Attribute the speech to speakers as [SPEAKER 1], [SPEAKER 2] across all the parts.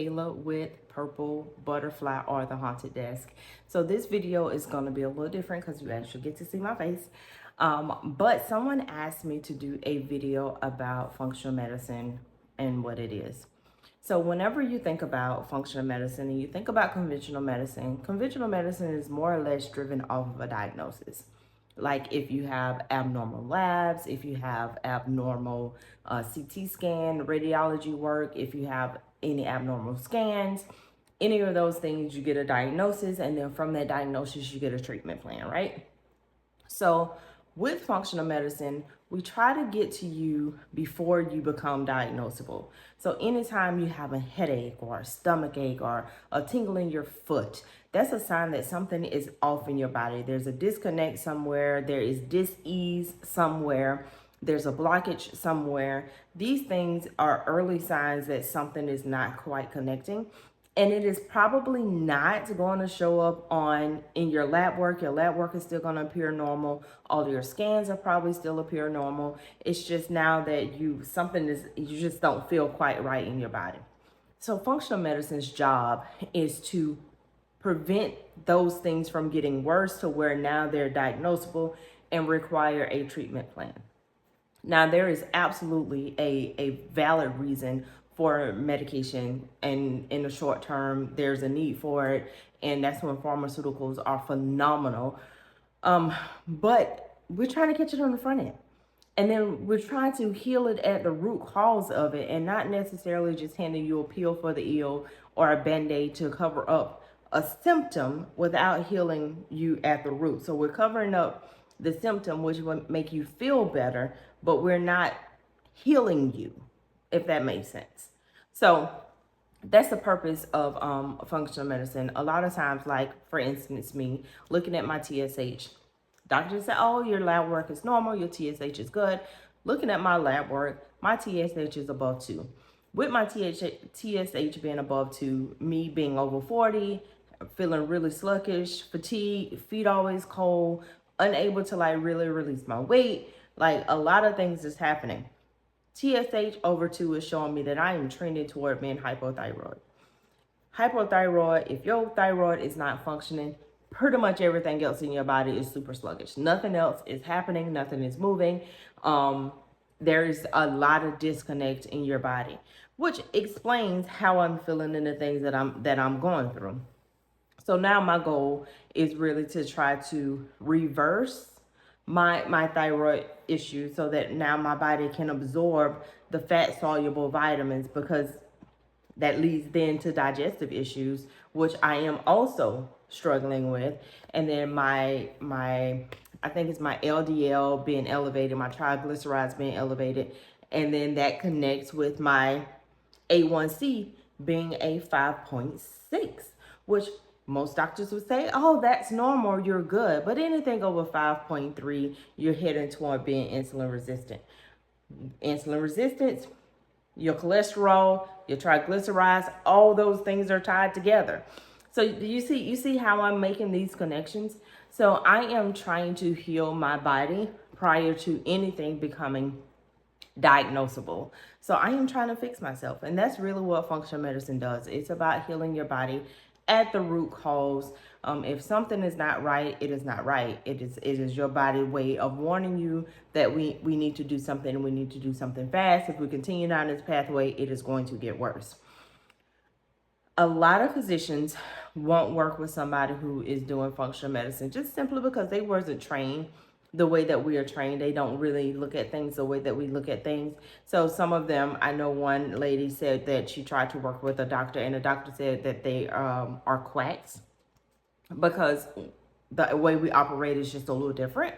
[SPEAKER 1] Kayla with Purple Butterfly or the Haunted Desk. So this video is going to be a little different because you actually get to see my face. But someone asked me to do a video about functional medicine and what it is. So whenever you think about functional medicine and you think about conventional medicine is more or less driven off of a diagnosis. Like if you have abnormal labs, if you have abnormal CT scan, radiology work, if you have any abnormal scans, any of those things, you get a diagnosis, and then from that diagnosis, you get a treatment plan, right? So with functional medicine, we try to get to you before you become diagnosable. So anytime you have a headache or a stomach ache or a tingle in your foot, that's a sign that something is off in your body. There's a disconnect somewhere, there is dis-ease somewhere, there's a blockage somewhere. These things are early signs that something is not quite connecting. And it is probably not going to show up in your lab work. Your lab work is still going to appear normal. All of your scans are probably still appear normal. It's just now that you just don't feel quite right in your body. So functional medicine's job is to prevent those things from getting worse to where now they're diagnosable and require a treatment plan. Now, there is absolutely a valid reason for medication, and in the short term, there's a need for it, and that's when pharmaceuticals are phenomenal. But we're trying to catch it on the front end. And then we're trying to heal it at the root cause of it and not necessarily just handing you a pill for the ill or a band-aid to cover up a symptom without healing you at the root. So we're covering up the symptom, which will make you feel better, but we're not healing you, if that makes sense. So that's the purpose of functional medicine. A lot of times, like for instance, me looking at my TSH, doctors say, oh, your lab work is normal, your TSH is good. Looking at my lab work, my TSH is above 2. With my TSH being above 2, me being over 40, feeling really sluggish, fatigued, feet always cold, unable to like really release my weight, like a lot of things is happening. TSH over 2 is showing me that I am trending toward being hypothyroid. Hypothyroid, if your thyroid is not functioning, pretty much everything else in your body is super sluggish. Nothing else is happening, nothing is moving. There is a lot of disconnect in your body, which explains how I'm feeling and the things that I'm going through. So now my goal is really to try to reverse my thyroid issue so that now my body can absorb the fat soluble vitamins, because that leads then to digestive issues, which I am also struggling with. And then my I think it's my LDL being elevated, my triglycerides being elevated, and then that connects with my A1C being a 5.6, which most doctors would say, oh, that's normal, you're good. But anything over 5.3, you're heading toward being insulin resistant. Insulin resistance, your cholesterol, your triglycerides, all those things are tied together. So you see how I'm making these connections? So I am trying to heal my body prior to anything becoming diagnosable. So I am trying to fix myself. And that's really what functional medicine does. It's about healing your body at the root cause. If something is not right, it is not right. It is your body way of warning you that we need to do something, and we need to do something fast. If we continue down this pathway, it is going to get worse. A lot of physicians won't work with somebody who is doing functional medicine just simply because they wasn't trained the way that we are trained. They don't really look at things the way that we look at things. So some of them, I know one lady said that she tried to work with a doctor, and the doctor said that they are quacks because the way we operate is just a little different.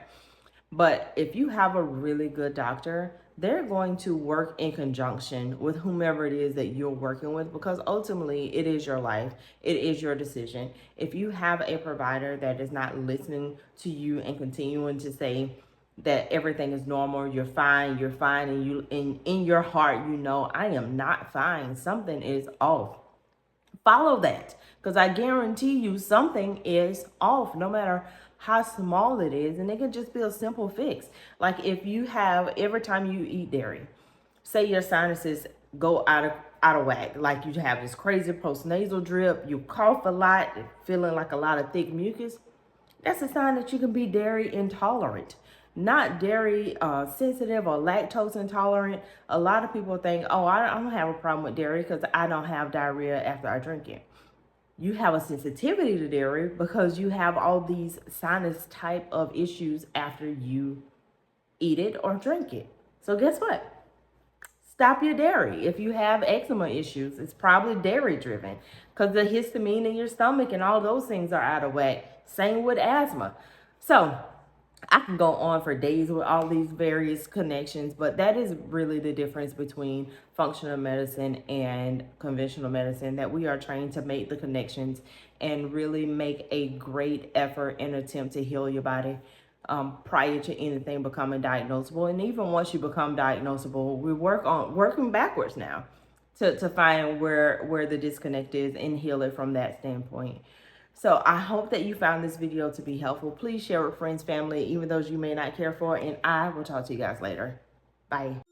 [SPEAKER 1] But if you have a really good doctor, they're going to work in conjunction with whomever it is that you're working with, because ultimately it is your life. It is your decision. If you have a provider that is not listening to you and continuing to say that everything is normal, you're fine, and you in your heart, you know, I am not fine, something is off. Follow that, because I guarantee you something is off, no matter how small it is. And it can just be a simple fix. Like if you have, every time you eat dairy, say your sinuses go out of whack. Like you have this crazy postnasal drip, you cough a lot, feeling like a lot of thick mucus. That's a sign that you can be dairy intolerant, not dairy sensitive or lactose intolerant. A lot of people think, oh, I don't have a problem with dairy because I don't have diarrhea after I drink it. You have a sensitivity to dairy because you have all these sinus type of issues after you eat it or drink it. So guess what? Stop your dairy. If you have eczema issues, it's probably dairy driven because the histamine in your stomach and all those things are out of whack. Same with asthma. So I can go on for days with all these various connections, but that is really the difference between functional medicine and conventional medicine, that we are trained to make the connections and really make a great effort and attempt to heal your body prior to anything becoming diagnosable. And even once you become diagnosable, we working backwards now to find where the disconnect is and heal it from that standpoint. So I hope that you found this video to be helpful. Please share with friends, family, even those you may not care for, and I will talk to you guys later. Bye.